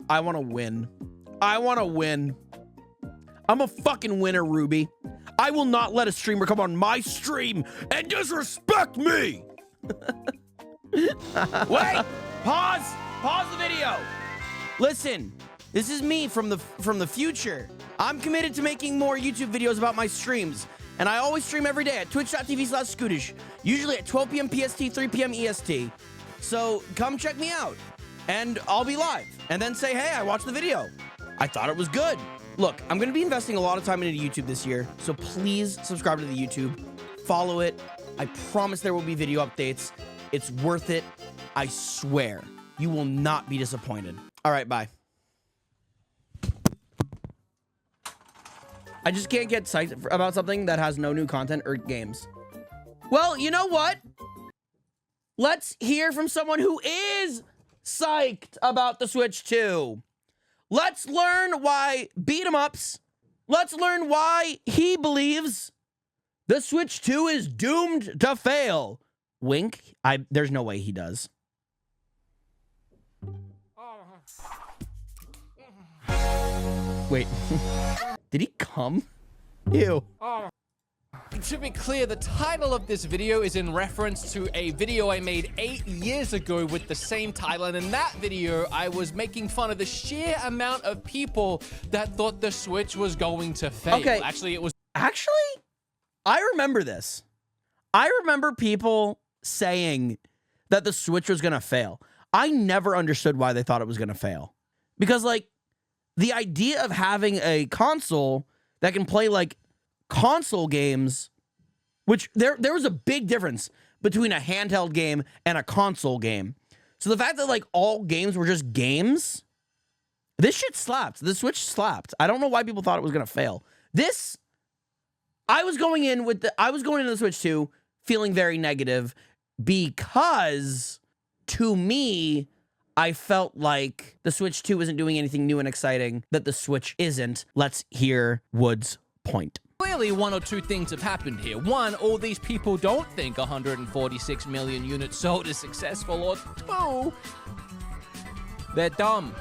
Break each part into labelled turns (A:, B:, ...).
A: I want to win. I want to win. I'm a fucking winner, Ruby. I will not let a streamer come on my stream and disrespect me. Wait, pause the video. Listen, this is me from the future. I'm committed to making more YouTube videos about my streams. And I always stream every day at twitch.tv/Skootish, usually at 12 p.m. PST, 3 p.m. EST. So come check me out and I'll be live and then say, hey, I watched the video. I thought it was good. Look, I'm going to be investing a lot of time into YouTube this year, so please subscribe to the YouTube, follow it. I promise there will be video updates. It's worth it. I swear. You will not be disappointed. All right, bye. I just can't get psyched about something that has no new content or games. Well, you know what? Let's hear from someone who is psyched about the Switch 2. Let's learn why beat-em-ups. Let's learn why he believes the Switch 2 is doomed to fail. Wink. There's no way he does. Wait. Did he come? Ew.
B: To be clear, the title of this video is in reference to a video I made 8 years ago with the same title, and in that video, I was making fun of the sheer amount of people that thought the Switch was going to fail.
A: Okay.
B: Actually,
A: I remember this. I remember people saying that the Switch was going to fail. I never understood why they thought it was going to fail. Because, like, the idea of having a console that can play, like, console games, which there was a big difference between a handheld game and a console game. So the fact that, like, all games were just games, this shit slapped. The Switch slapped. I don't know why people thought it was going to fail. I was going into the Switch 2 feeling very negative because, to me, I felt like the Switch 2 isn't doing anything new and exciting that the Switch isn't. Let's hear Wood's point.
B: Clearly, one or two things have happened here. One, all these people don't think 146 million units sold is successful. Or two, they're dumb.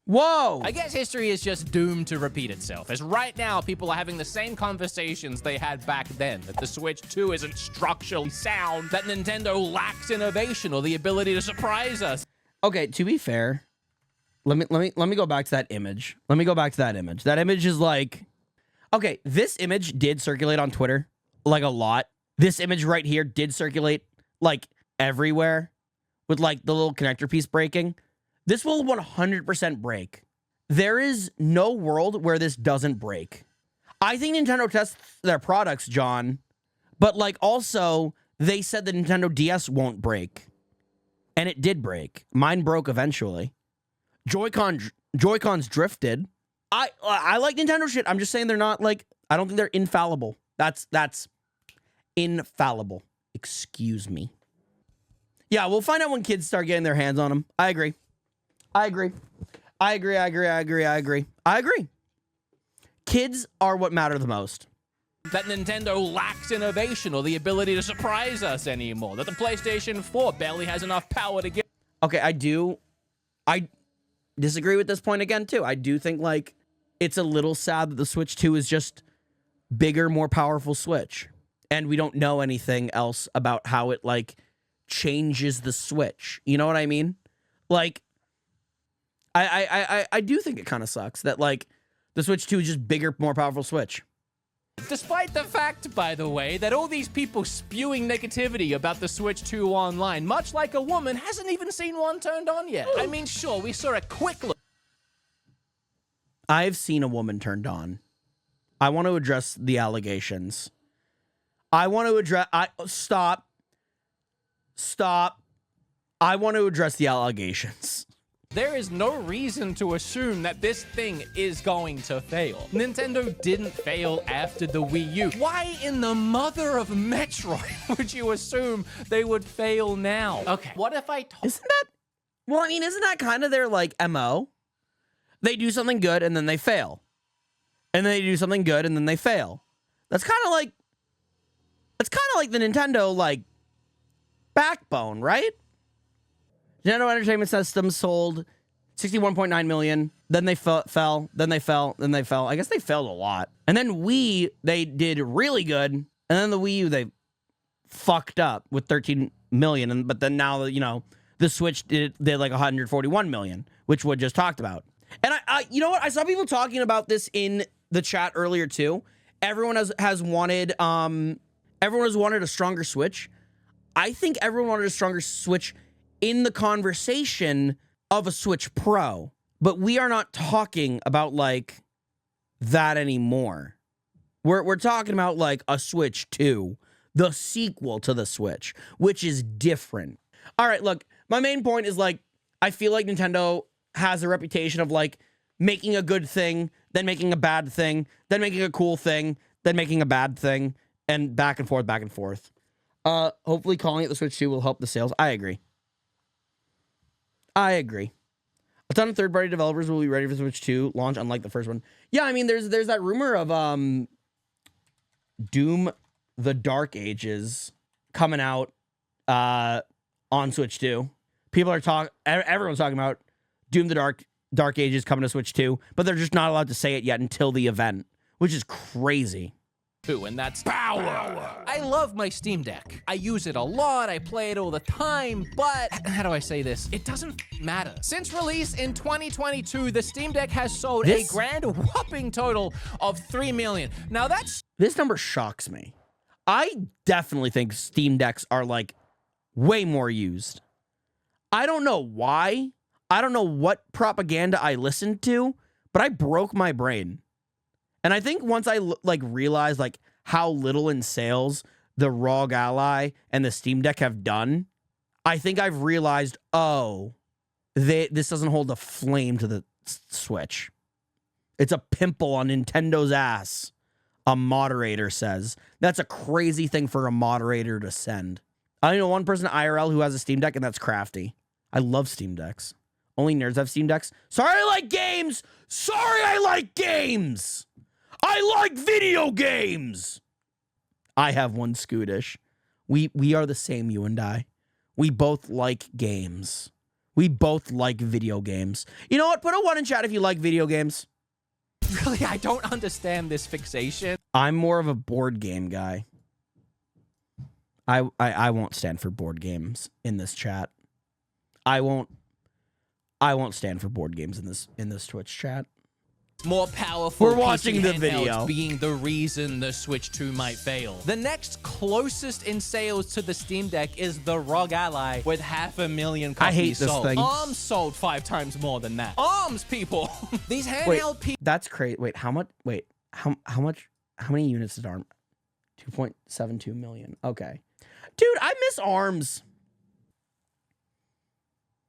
A: Whoa!
B: I guess history is just doomed to repeat itself, as right now people are having the same conversations they had back then, that the Switch 2 isn't structurally sound, that Nintendo lacks innovation or the ability to surprise us.
A: Okay, to be fair, let me go back to that image. Let me go back to that image. That image is like, okay, this image did circulate on Twitter, like, a lot. This image right here did circulate, like, everywhere, with, like, the little connector piece breaking. This will 100% break. There is no world where this doesn't break. I think Nintendo tests their products, John, but, like, also, they said the Nintendo DS won't break. And it did break. Mine broke eventually. Joy-Cons drifted. I like Nintendo shit. I'm just saying they're not, like, I don't think they're infallible. That's infallible. Excuse me. Yeah, we'll find out when kids start getting their hands on them. I agree. Kids are what matter the most.
B: That Nintendo lacks innovation or the ability to surprise us anymore. That the PlayStation 4 barely has enough power to get...
A: Okay, I disagree with this point again, too. I do think, like, it's a little sad that the Switch 2 is just bigger, more powerful Switch. And we don't know anything else about how it, like, changes the Switch. You know what I mean? Like, I do think it kind of sucks that, like, the Switch 2 is just bigger, more powerful Switch.
B: Despite the fact, by the way, that all these people spewing negativity about the Switch 2 online, much like a woman, hasn't even seen one turned on yet. I mean, sure, we saw a quick look.
A: I've seen a woman turned on. I want to address the allegations. Stop. I want to address the allegations.
B: There is no reason to assume that this thing is going to fail. Nintendo didn't fail after the Wii U. Why in the mother of Metroid would you assume they would fail now? Okay, what if I told...
A: Isn't that kind of their, like, MO? They do something good and then they fail. And then they do something good and then they fail. That's kind of like the Nintendo, like, backbone, right? Nintendo Entertainment System sold 61.9 million. Then they fell. Then they fell. Then they fell. I guess they failed a lot. And then Wii, they did really good. And then the Wii U, they fucked up with 13 million. But then now, you know, the Switch did like 141 million, which we just talked about. And I you know what? I saw people talking about this in the chat earlier too. Everyone has wanted a stronger Switch. I think everyone wanted a stronger Switch in the conversation of a Switch Pro, but we are not talking about like that anymore. We're talking about like a Switch 2, the sequel to the Switch, which is different. All right, look, my main point is like, I feel like Nintendo has a reputation of like making a good thing, then making a bad thing, then making a cool thing, then making a bad thing, and back and forth, back and forth. Hopefully calling it the Switch 2 will help the sales. I agree. A ton of third-party developers will be ready for Switch 2 launch, unlike the first one. Yeah, I mean, there's that rumor of Doom: The Dark Ages coming out on Switch 2. Everyone's talking about Doom: The Dark Ages coming to Switch 2, but they're just not allowed to say it yet until the event, which is crazy.
B: And that's power. I love my Steam Deck. I use it a lot, I play it all the time, but how do I say this? It doesn't matter. Since release in 2022, the Steam Deck has sold a grand whopping total of 3 million. Now
A: this number shocks me. I definitely think Steam Decks are like way more used. I don't know why. I don't know what propaganda I listened to, but I broke my brain. And I think once I like realized like how little in sales the ROG Ally and the Steam Deck have done, I think I've realized, oh, this doesn't hold a flame to the Switch. It's a pimple on Nintendo's ass, a moderator says. That's a crazy thing for a moderator to send. I know one person IRL who has a Steam Deck, and that's Crafty. I love Steam Decks. Only nerds have Steam Decks. Sorry I like games! Sorry I like games! I like video games! I have one, Skootish. We are the same, you and I. We both like games. We both like video games. You know what? Put a 1 in chat if you like video games.
B: really, I don't understand this fixation.
A: I'm more of a board game guy. I won't stand for board games in this chat. I won't stand for board games in this Twitch chat.
B: More powerful.
A: We're watching the video.
B: Being the reason the Switch 2 might fail. The next closest in sales to the Steam Deck is the ROG Ally with 500,000 copies
A: I hate this
B: sold.
A: thing.
B: ARMS sold 5 times more than that. ARMS, people. These handheld people.
A: That's crazy. Wait, how much? Wait, how much? How many units did ARM? 2.72 million. Okay, dude, I miss ARMS.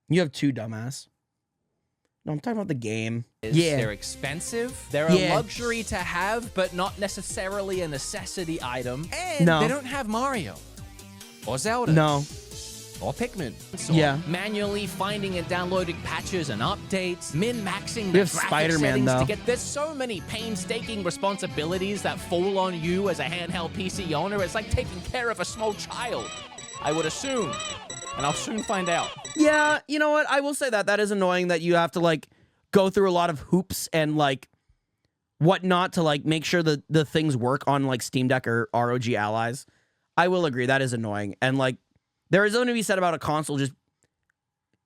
A: You have 2, dumbass. No, I'm talking about the game.
B: They're expensive. They're a luxury to have, but not necessarily a necessity item. And they don't have Mario or Zelda.
A: No.
B: Or Pikmin. So manually finding and downloading patches and updates, min-maxing the graphic settings to get. There's so many painstaking responsibilities that fall on you as a handheld PC owner. It's like taking care of a small child, I would assume. And I'll soon find out.
A: Yeah, you know what? I will say that is annoying that you have to like go through a lot of hoops and like whatnot to like make sure that the things work on like Steam Deck or ROG Allies. I will agree that is annoying. And like there is something to be said about a console just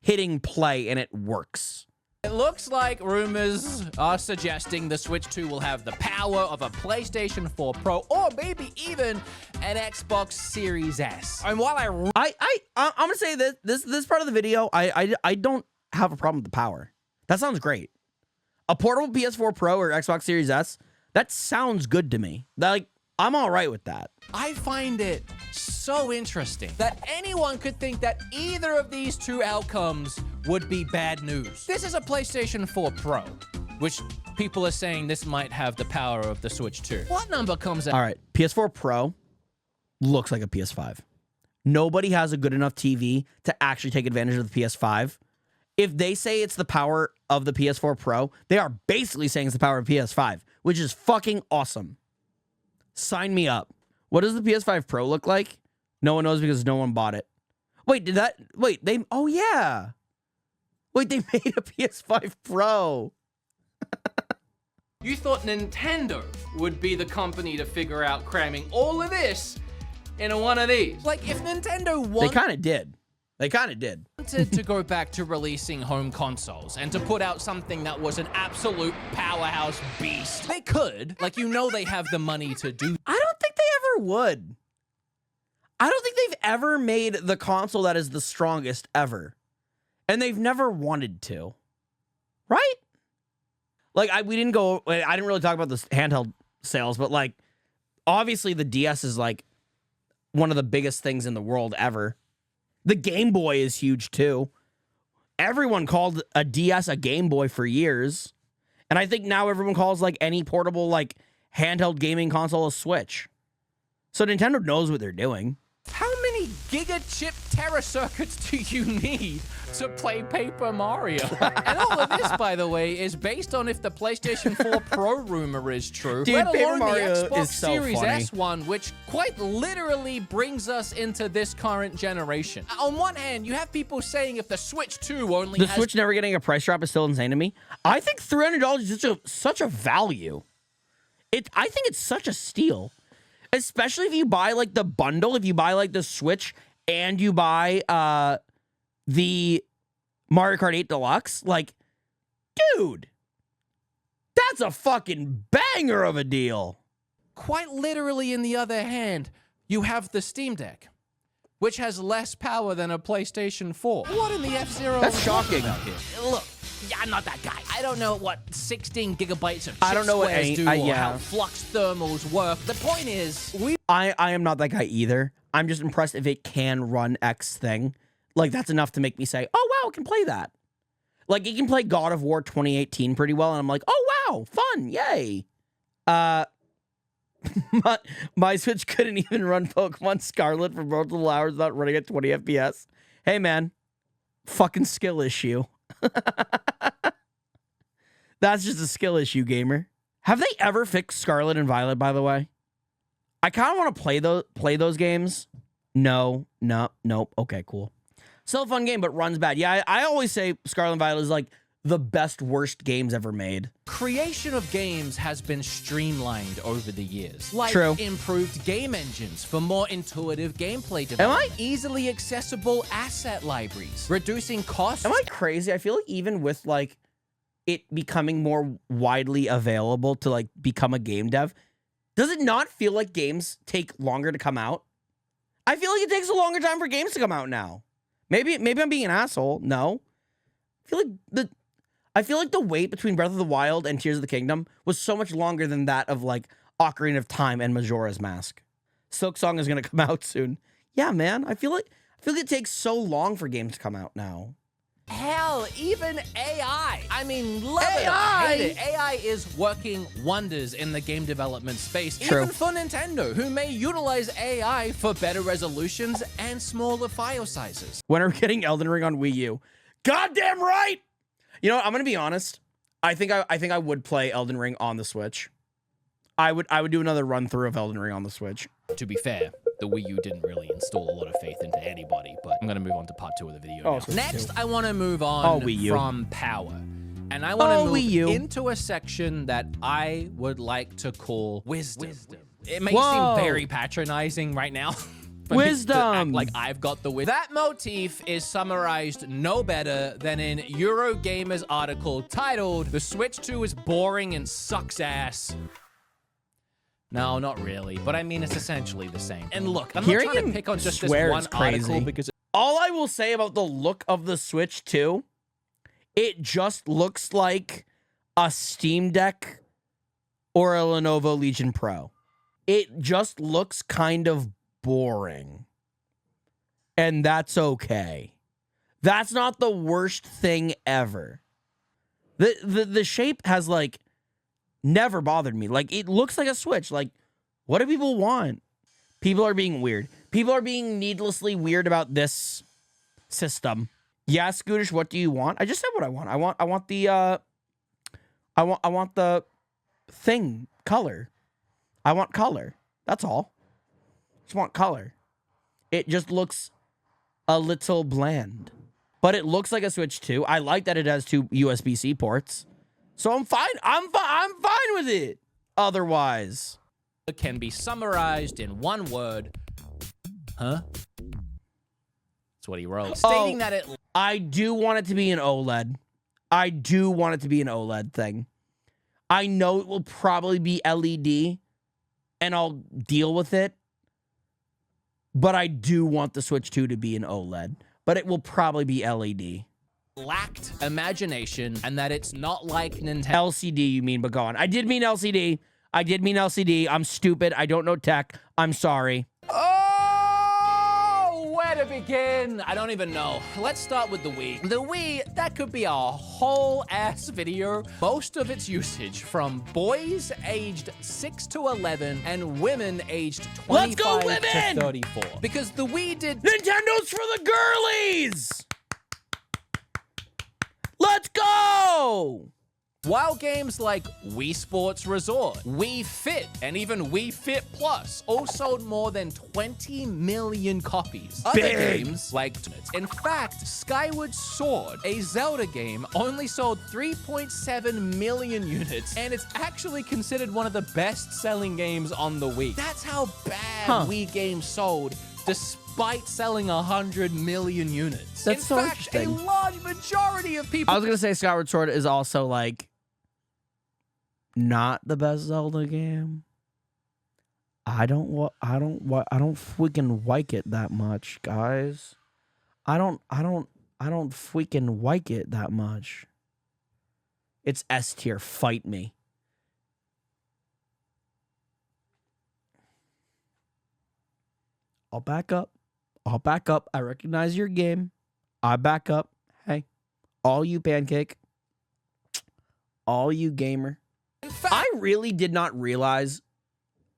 A: hitting play and it works.
B: It looks like rumors are suggesting the Switch 2 will have the power of a PlayStation 4 Pro or maybe even an Xbox Series S. And while I'm
A: gonna say this part of the video, I don't have a problem with the power. That sounds great. A portable PS4 Pro or Xbox Series S, that sounds good to me. Like I'm all right with that.
B: I find it so interesting that anyone could think that either of these two outcomes would be bad news. This is a PlayStation 4 Pro, which people are saying this might have the power of the Switch 2. What number comes out?
A: All right, PS4 Pro looks like a PS5. Nobody has a good enough TV to actually take advantage of the PS5. If they say it's the power of the PS4 Pro, they are basically saying it's the power of PS5, which is fucking awesome. Sign me up. What does the PS5 Pro look like? No one knows because no one bought it. Wait, oh yeah. Wait, they made a PS5 Pro.
B: You thought Nintendo would be the company to figure out cramming all of this into one of these. Like, if Nintendo
A: They
B: wanted
A: kind of did. They kind of did.
B: to go back to releasing home consoles and to put out something that was an absolute powerhouse beast, they could. Like, you know they have the money to do.
A: I don't think they ever would. I don't think they've ever made the console that is the strongest ever. And they've never wanted to. Right? Like, I didn't really talk about the handheld sales, but, like, obviously the DS is, like, one of the biggest things in the world ever. The Game Boy is huge, too. Everyone called a DS a Game Boy for years. And I think now everyone calls, like, any portable, like, handheld gaming console a Switch. So Nintendo knows what they're doing.
B: How many giga-chip Terra circuits do you need to play Paper Mario? And all of this, by the way, is based on if the PlayStation 4 Pro rumor is true.
A: Dude,
B: let
A: Paper
B: alone
A: Mario
B: the Xbox
A: is so
B: Series
A: funny.
B: S one, which quite literally brings us into this current generation. On one hand, you have people saying if the Switch 2 only
A: The
B: has...
A: Switch never getting a price drop is still insane to me. I think $300 is such a value. I think it's such a steal. Especially if you buy, like, the bundle, if you buy, like, the Switch and you buy the Mario Kart 8 Deluxe. Like, dude, that's a fucking banger of a deal.
B: Quite literally, in the other hand, you have the Steam Deck, which has less power than a PlayStation 4. What in the F-Zero?
A: That's shocking.
B: Look, yeah, I'm not that guy. I don't know what 16 gigabytes of chip
A: I don't know what
B: squares do
A: yeah.
B: or how flux thermals work. The point is,
A: I am not that guy either. I'm just impressed if it can run X thing. Like, that's enough to make me say, oh, wow, it can play that. Like, it can play God of War 2018 pretty well, and I'm like, oh, wow, fun, yay. My Switch couldn't even run Pokemon Scarlet for multiple hours without running at 20 FPS. Hey, man, fucking skill issue. That's just a skill issue, gamer. Have they ever fixed Scarlet and Violet, by the way? I kind of want to play those games. No, nope. Okay, cool. Still a fun game, but runs bad. Yeah, I always say Scarlet and Violet is like the best, worst games ever made.
B: creation of games has been streamlined over the years. Like
A: True.
B: improved game engines for more intuitive gameplay development. Easily accessible asset libraries, reducing costs.
A: Am I crazy? I feel like even with like it becoming more widely available to like become a game dev, does it not feel like games take longer to come out? I feel like it takes a longer time for games to come out now. Maybe I'm being an asshole. No. I feel like the wait between Breath of the Wild and Tears of the Kingdom was so much longer than that of like Ocarina of Time and Majora's Mask. Silksong is gonna come out soon. Yeah, man. I feel like it takes so long for games to come out now.
B: Hell, even AI. I mean, love it or
A: AI?
B: hate it. AI is working wonders in the game development space.
A: True.
B: Even for Nintendo, who may utilize AI for better resolutions and smaller file sizes.
A: When are we getting Elden Ring on Wii U? Goddamn right! You know what, I'm gonna be honest. I think I would play Elden Ring on the Switch. I would do another run through of Elden Ring on the Switch.
B: To be fair, the Wii U didn't really install a lot of faith into anybody, but I'm going to move on to part 2 of the video now.
A: Switch
B: Next,
A: 2.
B: I want to move on
A: Wii U.
B: from power. And I want to
A: Wii U.
B: move into a section that I would like to call wisdom. It may
A: Whoa.
B: seem very patronizing right now. for me to
A: Wisdom.
B: act like I've got the wisdom. That motif is summarized no better than in Eurogamer's article titled, "The Switch 2 is boring and sucks ass." No, not really, but I mean, it's essentially the same. And look, I'm
A: Hearing
B: not trying to
A: him
B: pick on just this
A: swear
B: one
A: is crazy.
B: article because
A: All I will say about the look of the Switch 2, it just looks like a Steam Deck or a Lenovo Legion Pro. It just looks kind of boring. And that's okay. That's not the worst thing ever. The shape has like never bothered me. Like, it looks like a Switch. Like, what do people want? People are being weird. People are being needlessly weird about this system. Yeah, Skootish, what do you want? I just said what I want. I want the thing color. I want color. That's all. Just want color. It just looks a little bland. but it looks like a Switch 2. I like that it has 2 USB-C ports. So I'm fine. I'm fine with it. Otherwise,
B: It can be summarized in one word. Huh? That's what he wrote. Stating that it...
A: I do want it to be an OLED. I do want it to be an OLED thing. I know it will probably be LED, and I'll deal with it. But I do want the Switch 2 to be an OLED. But it will probably be LED.
B: lacked imagination and that it's not like Nintendo.
A: LCD, you mean, but go on. I did mean LCD. I did mean LCD. I'm stupid. I don't know tech. I'm sorry.
B: Oh, where to begin? I don't even know. Let's start with the Wii. The Wii, that could be a whole ass video. Most of its usage from boys aged 6 to 11 and women aged 25 to 34. Because the Wii did...
A: Nintendo's for the girlies! Let's go!
B: While games like Wii Sports Resort, Wii Fit, and even Wii Fit Plus all sold more than 20 million copies. Other games like... In fact, Skyward Sword, a Zelda game, only sold 3.7 million units, and it's actually considered one of the best-selling games on the Wii. That's how bad Wii games sold, despite selling 100 million units.
A: That's so
B: interesting. In fact, a large majority of people...
A: I was gonna say Skyward Sword is also, like, not the best Zelda game. I don't freaking like it that much, guys. I don't freaking like it that much. It's S tier. Fight me. I'll back up. I'll back up. I recognize your game. I back up. Hey, all you pancake. All you gamer. I really did not realize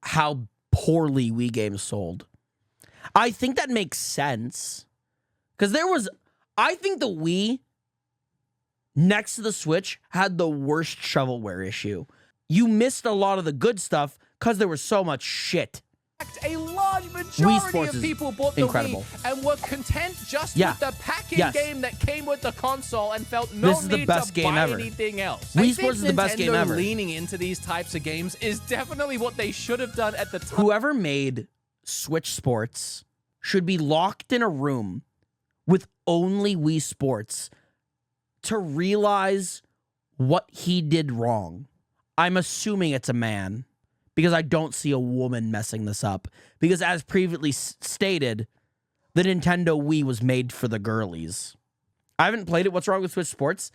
A: how poorly Wii games sold. I think that makes sense. Because I think the Wii, next to the Switch, had the worst shovelware issue. You missed a lot of the good stuff because there was so much shit.
B: A large majority of people bought the Wii and were content just with the package game that came with the console and felt no need to buy anything else.
A: Wii Sports is the best game ever.
B: Leaning into these types of games is definitely what they should have done at the time.
A: Whoever made Switch Sports should be locked in a room with only Wii Sports to realize what he did wrong. I'm assuming it's a man, because I don't see a woman messing this up. Because as previously stated, the Nintendo Wii was made for the girlies. I haven't played it. What's wrong with Switch Sports?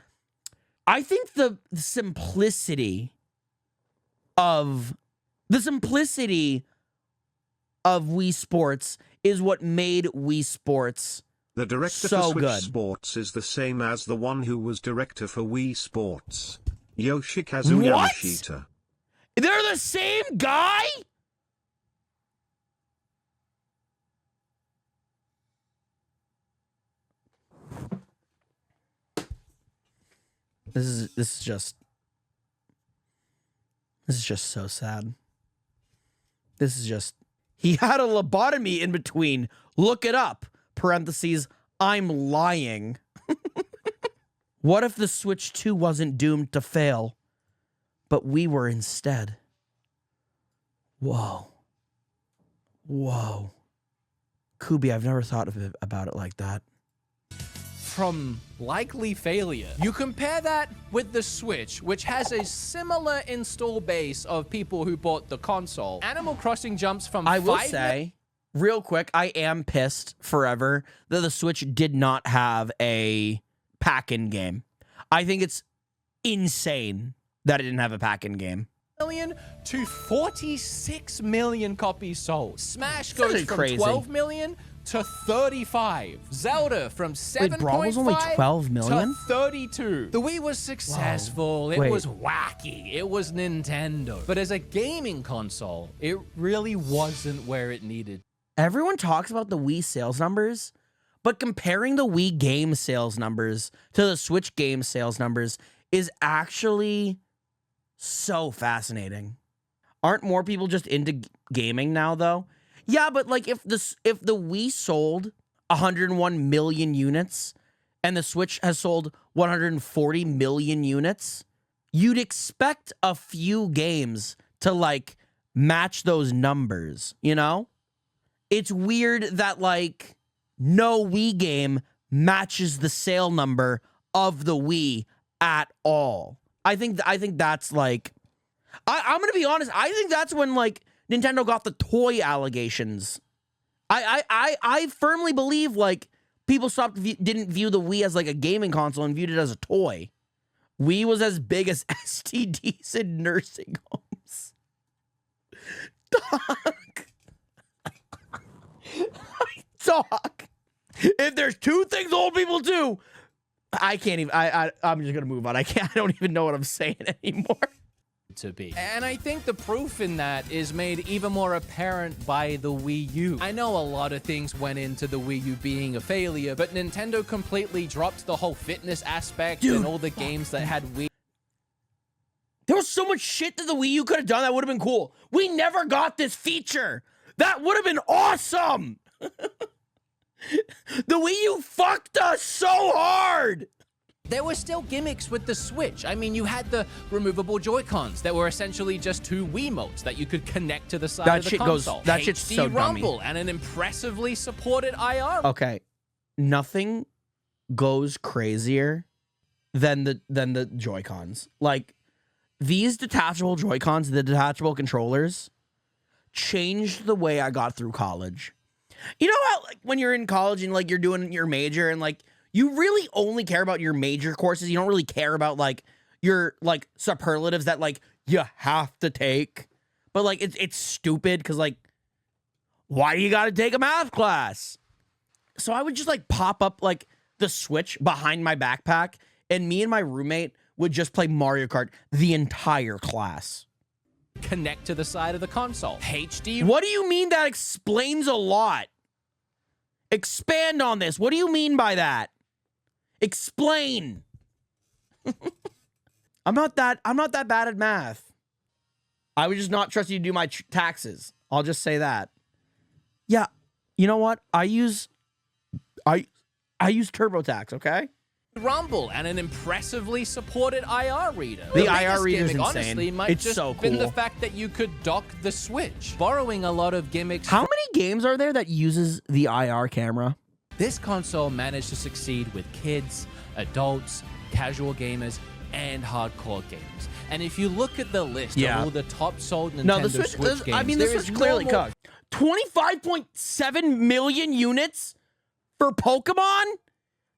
A: I think the simplicity of Wii Sports is what made Wii Sports
C: the director
A: so
C: for Switch
A: good.
C: Sports is the same as the one who was director for Wii Sports, Yoshikazu Yamashita.
A: They're the same guy? This is just so sad. This is just, he had a lobotomy in between. Look it up. Parentheses, I'm lying. What if the Switch 2 wasn't doomed to fail, but we were instead? Whoa. Whoa. Kubi, I've never thought about it like that.
B: From likely failure. You compare that with the Switch, which has a similar install base of people who bought the console. Animal Crossing jumps from
A: I will say, real quick, I am pissed forever that the Switch did not have a pack-in game. I think it's insane that it didn't have a pack-in game.
B: Million to 46 million copies sold. Smash goes from
A: crazy.
B: 12 million to 35. Zelda from 7.5
A: Brawl was only 12 million?
B: to 32. The Wii was successful.
A: Whoa.
B: It
A: Wait.
B: was wacky. It was Nintendo. But as a gaming console, it really wasn't where it needed.
A: Everyone talks about the Wii sales numbers, but comparing the Wii game sales numbers to the Switch game sales numbers is actually so fascinating. Aren't more people just into gaming now, though? Yeah, but like if the Wii sold 101 million units and the Switch has sold 140 million units, you'd expect a few games to like match those numbers, you know? It's weird that like no Wii game matches the sale number of the Wii at all. I think that's like I'm gonna be honest, I think that's when like Nintendo got the toy allegations. I firmly believe like people didn't view the Wii as like a gaming console and viewed it as a toy. Wii was as big as STDs in nursing homes. Dog. Dog. If there's two things old people do, I can't even. I'm just gonna move on. I don't even know what I'm saying anymore.
B: To be. And I think the proof in that is made even more apparent by the Wii U. I know a lot of things went into the Wii U being a failure, but Nintendo completely dropped the whole fitness aspect and all the games that had Wii.
A: There was so much shit that the Wii U could have done that would have been cool. We never got this feature. That would have been awesome. The Wii U fucked us so hard.
B: There were still gimmicks with the Switch. I mean, you had the removable Joy-Cons that were essentially just two Wiimotes that you could connect to the side of the console.
A: That shit's so dummy.
B: Rumble and an impressively supported IR.
A: Okay, nothing goes crazier than the Joy-Cons. Like these detachable Joy-Cons, the detachable controllers, changed the way I got through college. You know how like when you're in college and like you're doing your major and like you really only care about your major courses. You don't really care about like your like superlatives that like you have to take. But like it's stupid because like why do you got to take a math class? So I would just like pop up like the Switch behind my backpack and me and my roommate would just play Mario Kart the entire class.
B: Connect to the side of the console. HD.
A: What do you mean that explains a lot? Expand on this. What do you mean by that? Explain. I'm not that bad at math. I would just not trust you to do my taxes. I'll just say that. Yeah. You know what? I use TurboTax, okay?
B: Rumble and an impressively supported IR reader.
A: The IR reader is insane.
B: Honestly, might
A: It's
B: just
A: so
B: been
A: cool.
B: the fact that you could dock the Switch, borrowing a lot of gimmicks.
A: How many games are there that uses the IR camera?
B: This console managed to succeed with kids, adults, casual gamers, and hardcore gamers. And if you look at the list of all the top sold Nintendo Switch games,
A: I mean, the Switch clearly cooked. 25.7 million units for Pokemon?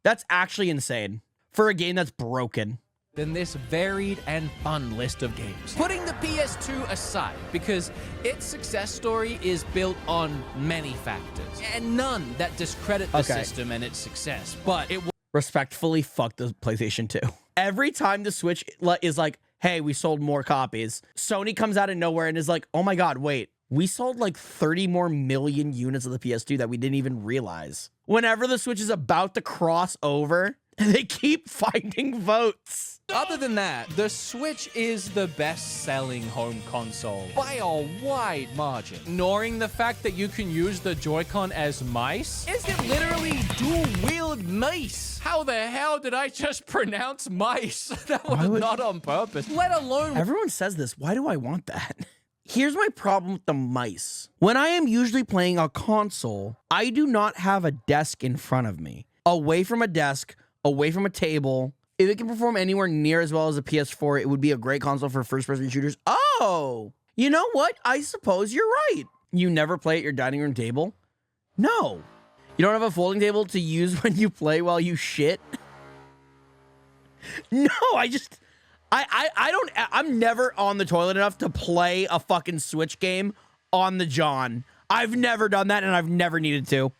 A: That's actually insane for a game that's broken.
B: Than this varied and fun list of games. Putting the PS2 aside, because its success story is built on many factors, and none that discredit the system and its success, but it
A: respectfully fuck the PlayStation 2. Every time the Switch is like, hey, we sold more copies, Sony comes out of nowhere and is like, oh my god, wait, we sold like 30 more million units of the PS2 that we didn't even realize. Whenever the Switch is about to cross over, they keep finding votes.
B: Other than that, the Switch is the best-selling home console by a wide margin. Ignoring the fact that you can use the Joy-Con as mice? Is it literally dual-wield mice? How the hell did I just pronounce mice? That was not on purpose. Let alone...
A: Everyone says this. Why do I want that? Here's my problem with the mice. When I am usually playing a console, I do not have a desk in front of me. Away from a desk, away from a table. If it can perform anywhere near as well as a PS4, it would be a great console for first-person shooters. Oh, you know what? I suppose you're right. You never play at your dining room table? No. You don't have a folding table to use when you play while you shit? No, I'm never on the toilet enough to play a fucking Switch game on the John. I've never done that and I've never needed to.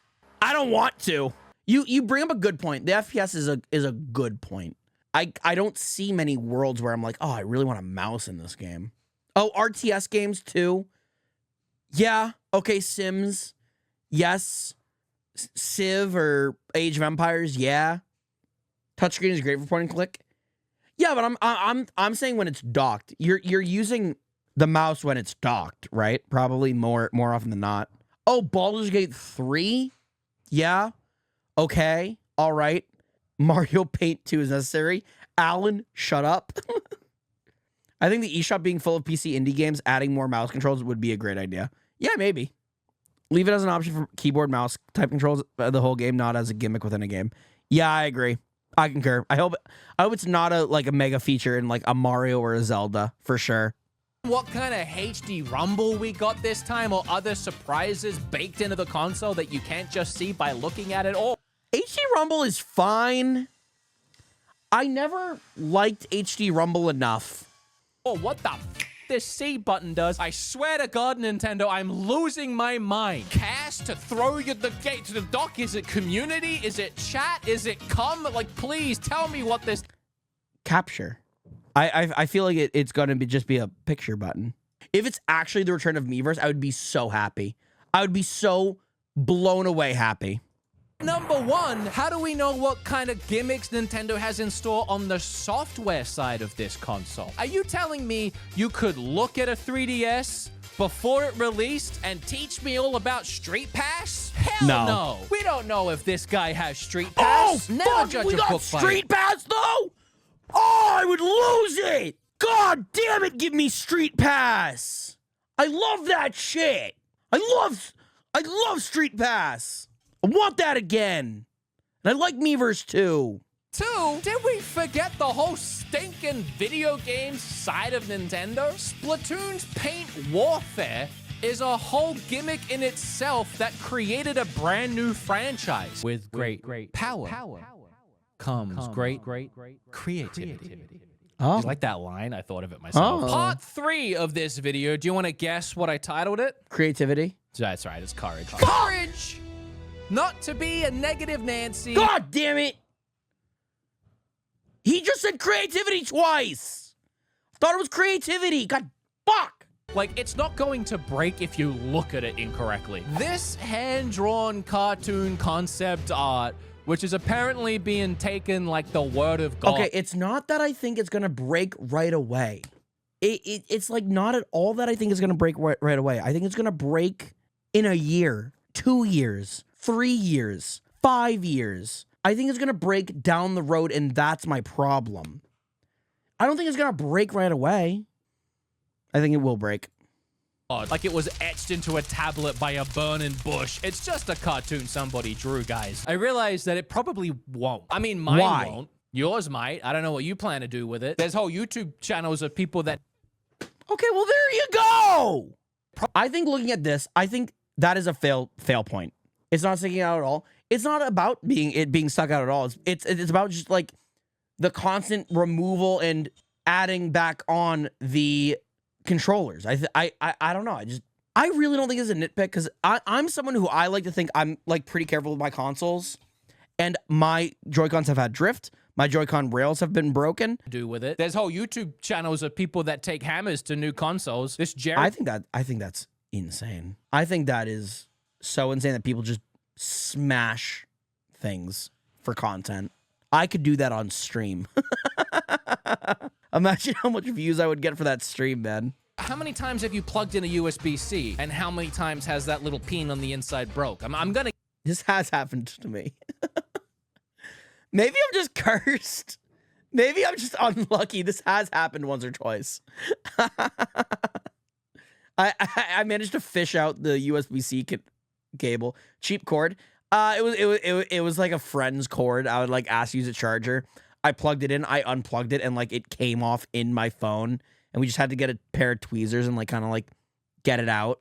A: I don't want to. You bring up a good point. The FPS is a good point. I don't see many worlds where I'm like, oh, I really want a mouse in this game. Oh, RTS games too. Yeah. Okay, Sims. Yes. Civ or Age of Empires. Yeah. Touchscreen is great for point and click. Yeah, but I'm saying when it's docked. You're using the mouse when it's docked, right? Probably more often than not. Oh, Baldur's Gate 3? Yeah. Okay. All right. Mario Paint 2 is necessary. Alan, shut up. I think the eShop being full of PC indie games, adding more mouse controls would be a great idea. Yeah, maybe. Leave it as an option for keyboard mouse type controls the whole game, not as a gimmick within a game. Yeah, I agree. I concur. I hope it's not a mega feature in like a Mario or a Zelda for sure.
B: What kind of HD rumble we got this time, or other surprises baked into the console that you can't just see by looking at it all?
A: HD Rumble is fine. I never liked HD Rumble enough.
B: Oh, what the this C button does? I swear to God, Nintendo, I'm losing my mind. Cast to throw you the gate to the dock? Is it community? Is it chat? Is it come? Like, please tell me what this...
A: Capture. I feel like it's going to just be a picture button. If it's actually the return of Miiverse, I would be so happy. I would be so blown away happy.
B: Number one, how do we know what kind of gimmicks Nintendo has in store on the software side of this console? Are you telling me you could look at a 3DS before it released and teach me all about Street Pass? Hell no. We don't know if this guy has Street Pass.
A: Oh,
B: Never
A: fuck,
B: judge
A: we
B: a
A: got
B: book by
A: Street Pass, though? Oh, I would lose it. God damn it, give me Street Pass. I love that shit. I love Street Pass. I want that again. And I like Miiverse too.
B: Two, did we forget the whole stinking video game side of Nintendo? Splatoon's Paint Warfare is a whole gimmick in itself that created a brand new franchise. With great power comes great creativity.
A: Oh.
B: You like that line? I thought of it myself.
A: Oh.
B: Part 3 of this video. Do you want to guess what I titled it?
A: Creativity.
B: That's right, it's courage. Courage! Not to be a negative Nancy.
A: God damn it. He just said creativity twice. Thought it was creativity. God, fuck.
B: Like, it's not going to break if you look at it incorrectly. This hand-drawn cartoon concept art, which is apparently being taken like the word of God.
A: Okay, it's not that I think it's going to break right away. It's like not at all that I think it's going to break right away. I think it's going to break in a year, 2 years, 3 years, 5 years. I think it's going to break down the road, and that's my problem. I don't think it's going to break right away. I think it will break.
B: Like it was etched into a tablet by a burning bush. It's just a cartoon somebody drew, guys. I realize that it probably won't. I mean, mine won't. Yours might. I don't know what you plan to do with it. There's whole YouTube channels of people that...
A: Okay, well, there you go. I think looking at this, I think that is a fail point. It's not sticking out at all. It's not about being stuck out at all. It's about just like the constant removal and adding back on the controllers. I don't know. I really don't think it's a nitpick because I'm someone who I like to think I'm like pretty careful with my consoles, and my Joy-Cons have had drift. My Joy-Con rails have been broken.
B: Do with it. There's whole YouTube channels of people that take hammers to new consoles. This Jerry.
A: I think that's insane. I think that is so insane that people just smash things for content. I could do that on stream. Imagine how much views I would get for that stream, man.
B: How many times have you plugged in a USB-C, and how many times has that little pin on the inside broke? I'm gonna...
A: This has happened to me. Maybe I'm just cursed. Maybe I'm just unlucky. This has happened once or twice. I managed to fish out the USB-C cable. Cheap cord. It was like a friend's cord. I would like ask to use a charger. I plugged it in, I unplugged it, and like it came off in my phone, and we just had to get a pair of tweezers and like kind of like get it out.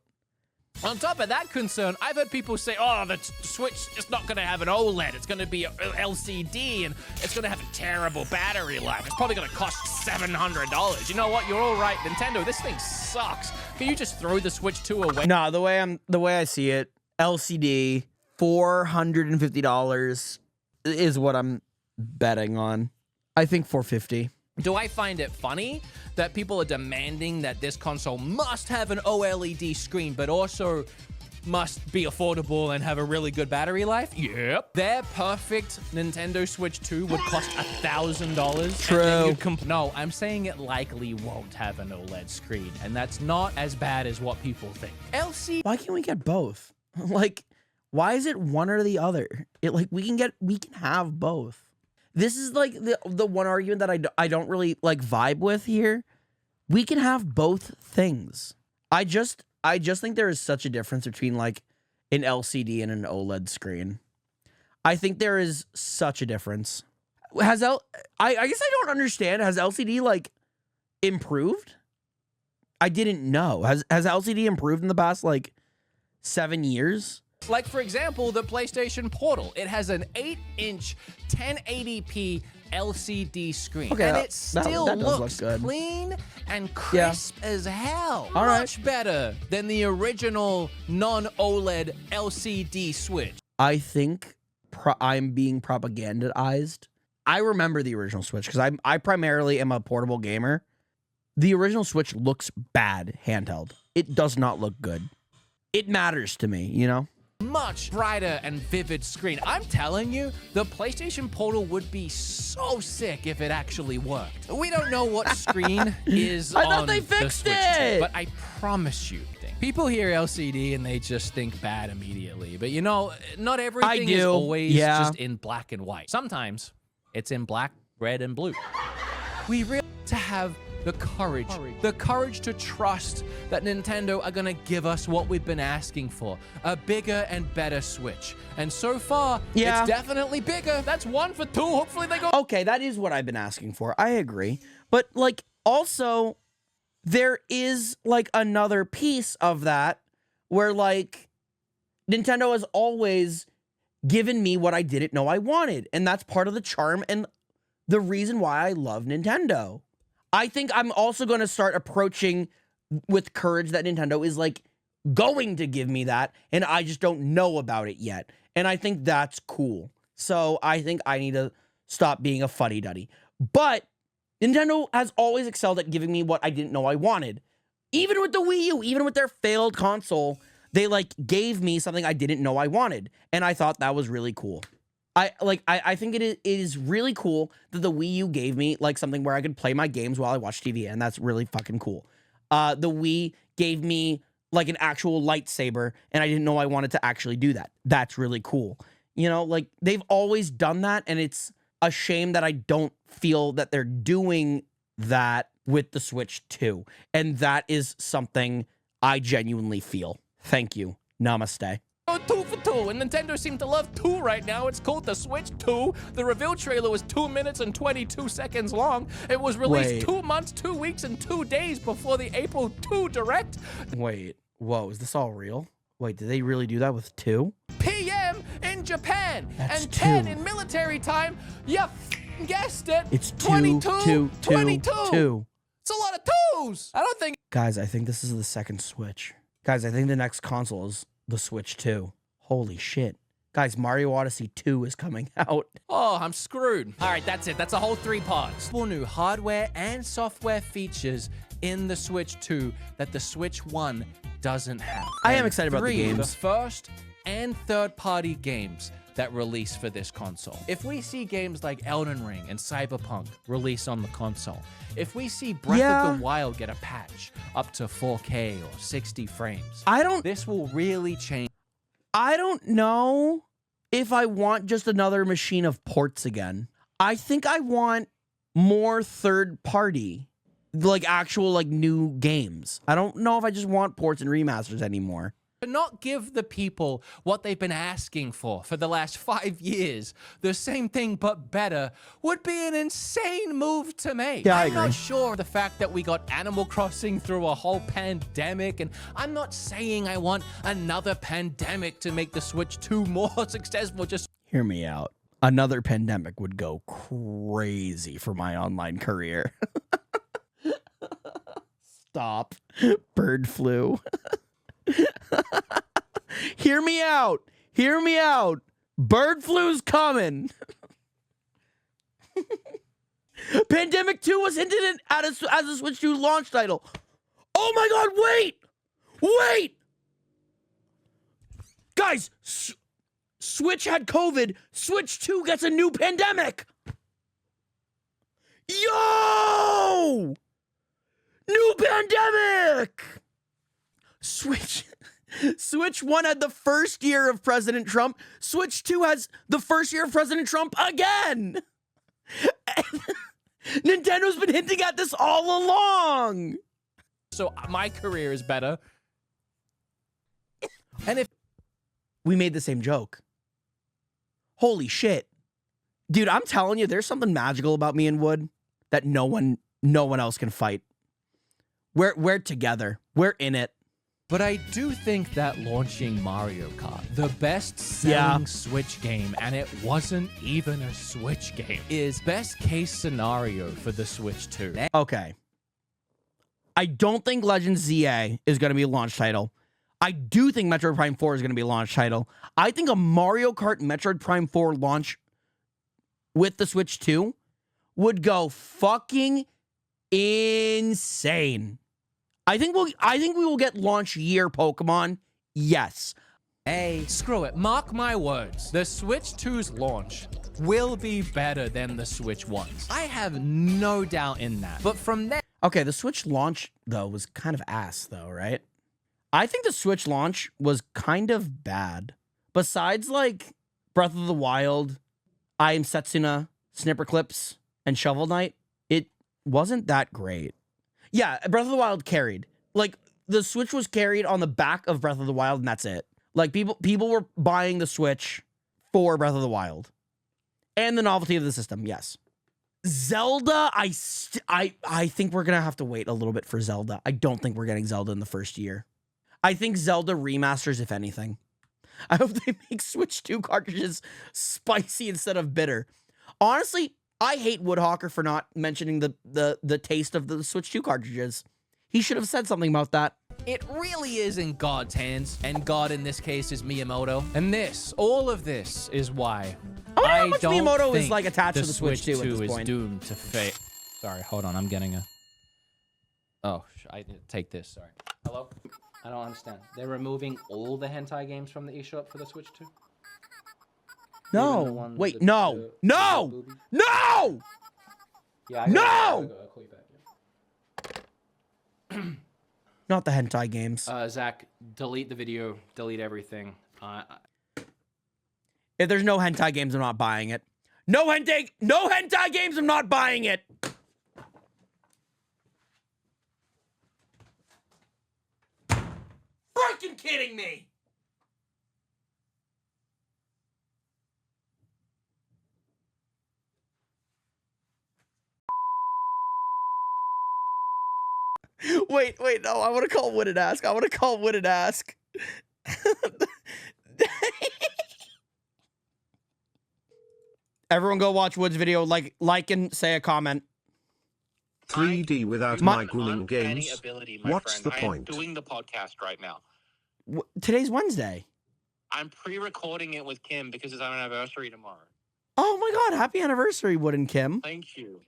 B: On top of that concern, I've heard people say, oh, the Switch is not going to have an OLED. It's going to be an LCD, and it's going to have a terrible battery life. It's probably going to cost $700. You know what? You're all right, Nintendo. This thing sucks. Can you just throw the Switch 2 away?
A: No, the way I see it, LCD, $450 is what I'm betting on. I think $450.
B: Do I find it funny that people are demanding that this console must have an OLED screen, but also must be affordable and have a really good battery life? Yep. Their perfect Nintendo Switch 2 would cost $1,000.
A: True.
B: No, I'm saying it likely won't have an OLED screen, and that's not as bad as what people think. LCD.
A: Why can't we get both? Like, why is it one or the other? We can have both. this is like the one argument that I don't really like vibe with here. We can have both things. I just think there is such a difference between like an LCD and an OLED screen. I think there is such a difference. I guess I don't understand. Has LCD like improved? I didn't know. Has LCD improved in the past like 7 years?
B: Like, for example, the PlayStation Portal. It has an 8-inch 1080p LCD screen.
A: Okay,
B: and
A: that
B: it still
A: does look
B: looks
A: good.
B: clean and crisp as hell.
A: All right.
B: Much better than the original non-OLED LCD Switch.
A: I think I'm being propagandized. I remember the original Switch because I primarily am a portable gamer. The original Switch looks bad handheld. It does not look good. It matters to me, you know?
B: Much brighter and vivid screen. I'm telling you, the PlayStation Portal would be so sick if it actually worked. We don't know what screen is
A: I
B: on
A: thought they
B: the
A: fixed
B: Switch
A: it!
B: 2, but I promise you, people hear LCD and they just think bad immediately. But you know, not everything is always just in black and white. Sometimes it's in black, red, and blue. We really have to have the courage to trust that Nintendo are gonna give us what we've been asking for, a bigger and better Switch. And so far, it's definitely bigger. That's 1 for 2. Hopefully they go.
A: Okay, that is what I've been asking for. I agree. But like, also, there is like another piece of that where like Nintendo has always given me what I didn't know I wanted. And that's part of the charm and the reason why I love Nintendo. I think I'm also going to start approaching with courage that Nintendo is like going to give me that, and I just don't know about it yet. And I think that's cool. So I think I need to stop being a fuddy-duddy. But Nintendo has always excelled at giving me what I didn't know I wanted. Even with the Wii U, even with their failed console, they like gave me something I didn't know I wanted. And I thought that was really cool. I think it is really cool that the Wii U gave me like something where I could play my games while I watch TV, and that's really fucking cool. The Wii gave me like an actual lightsaber, and I didn't know I wanted to actually do that. That's really cool. You know, like they've always done that, and it's a shame that I don't feel that they're doing that with the Switch 2. And that is something I genuinely feel. Thank you. Namaste.
B: 2 for 2, and Nintendo seem to love 2 right now. It's called the Switch 2. The reveal trailer was 2 minutes and 22 seconds long. It was released 2 months, 2 weeks, and 2 days before the April 2 Direct.
A: Wait, whoa, is this all real? Wait, did they really do that with 2?
B: PM in Japan.
A: That's
B: and
A: 2.
B: 10 in military time. You guessed it.
A: It's
B: 22.
A: 22.
B: It's a lot of 2s. I don't think.
A: Guys, I think this is the second Switch. Guys, I think the next console is the Switch 2. Holy shit. Guys, Mario Odyssey 2 is coming out.
B: Oh, I'm screwed. All right, that's it. That's a whole 3 parts. 4 new hardware and software features in the Switch 2 that the Switch 1 doesn't have.
A: I am excited about the games.
B: The first and third-party games that release for this console. If we see games like Elden Ring and Cyberpunk release on the console, if we see Breath of the Wild get a patch up to 4K or 60 frames, this will really change.
A: I don't know if I want just another machine of ports again. I think I want more third party, like actual like new games. I don't know if I just want ports and remasters anymore.
B: To not give the people what they've been asking for the last 5 years, the same thing but better, would be an insane move to make.
A: Yeah, I
B: I'm
A: agree.
B: not sure the fact that we got Animal Crossing through a whole pandemic, and I'm not saying I want another pandemic to make the Switch 2 more successful. Just
A: hear me out. Another pandemic would go crazy for my online career. Stop. Bird flu. Hear me out. Hear me out. Bird flu's coming. Pandemic 2 was hinted at as a Switch 2 launch title. Oh my god, wait! Wait! Guys, Switch had COVID. Switch 2 gets a new pandemic. Yo! New pandemic! Switch 1 had the first year of President Trump. Switch 2 has the first year of President Trump again. Nintendo's been hinting at this all along.
B: So my career is better. And if
A: We made the same joke. Holy shit. Dude, I'm telling you, there's something magical about me and Wood that no one else can fight. We're together. We're in it.
B: But I do think that launching Mario Kart, the best-selling Switch game, and it wasn't even a Switch game, is best-case scenario for the Switch 2.
A: Okay. I don't think Legends ZA is going to be a launch title. I do think Metroid Prime 4 is going to be a launch title. I think a Mario Kart Metroid Prime 4 launch with the Switch 2 would go fucking insane. I think we will get launch year Pokemon. Yes.
B: Hey, screw it. Mark my words. The Switch 2's launch will be better than the Switch 1's. I have no doubt in that. But from there...
A: Okay, the Switch launch, though, was kind of ass, though, right? I think the Switch launch was kind of bad. Besides, like, Breath of the Wild, I Am Setsuna, Snipper Clips, and Shovel Knight, it wasn't that great. Yeah, Breath of the Wild carried. Like, the Switch was carried on the back of Breath of the Wild, and that's it. Like, people were buying the Switch for Breath of the Wild. And the novelty of the system, yes. Zelda, I think we're going to have to wait a little bit for Zelda. I don't think we're getting Zelda in the first year. I think Zelda remasters, if anything. I hope they make Switch 2 cartridges spicy instead of bitter. Honestly, I hate Woodhawker for not mentioning the taste of the Switch 2 cartridges. He should have said something about that.
B: It really is in God's hands, and God in this case is Miyamoto. And all of this is why
A: I wonder how
B: I
A: much
B: don't
A: Miyamoto
B: think
A: is like attached to the Switch 2 at
B: is
A: this point.
B: doomed to fail. Sorry, hold on, I'm getting a... Oh, I need to take this, sorry. Hello? I don't understand. They're removing all the hentai games from the eShop for the Switch 2?
A: No. Wait, no. No! No!
B: Yeah,
A: No!
B: I'll call you back. Yeah.
A: Not the hentai games.
B: Zach, delete the video, delete everything.
A: If there's no hentai games, I'm not buying it. No hentai games, I'm not buying it. Freaking kidding me. Wait, no, I want to call Wood and ask. Everyone go watch Wood's video, like and say a comment.
C: 3D without my grooming games. What's the point?
D: I'm doing the podcast right now.
A: Today's Wednesday.
D: I'm pre-recording it with Kim because it's our anniversary tomorrow.
A: Oh my God, happy anniversary, Wood and Kim.
D: Thank you.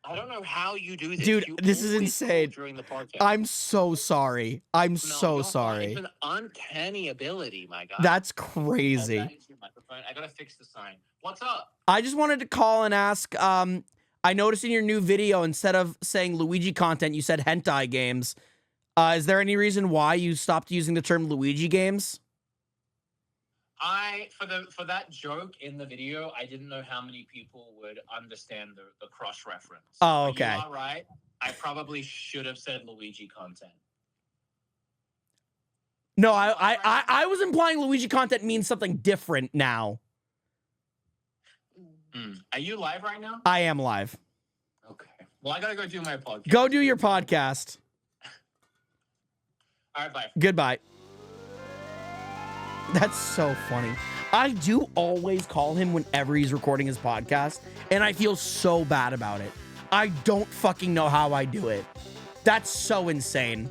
D: I don't know how you do this.
A: Dude,
D: You
A: this is
D: always
A: insane.
D: talk during the podcast.
A: I'm so sorry. I'm so
D: you're
A: sorry.
D: fine. It's an uncanny ability, my guy.
A: That's
D: Oh,
A: crazy.
D: that is your microphone. I gotta fix the sign. What's up?
A: I just wanted to call and ask, I noticed in your new video, instead of saying Luigi content, you said hentai games. Is there any reason why you stopped using the term Luigi games?
D: For that joke in the video, I didn't know how many people would understand the cross reference.
A: Oh,
D: But
A: okay.
D: You are right. I probably should have said Luigi content.
A: No, I was implying Luigi content means something different now.
D: Are you live right now?
A: I am live.
D: Okay. Well, I gotta go do my podcast.
A: Go do your podcast.
D: All right, bye.
A: Goodbye. That's so funny. I do always call him whenever he's recording his podcast, and I feel so bad about it. I don't fucking know how I do it. That's so insane.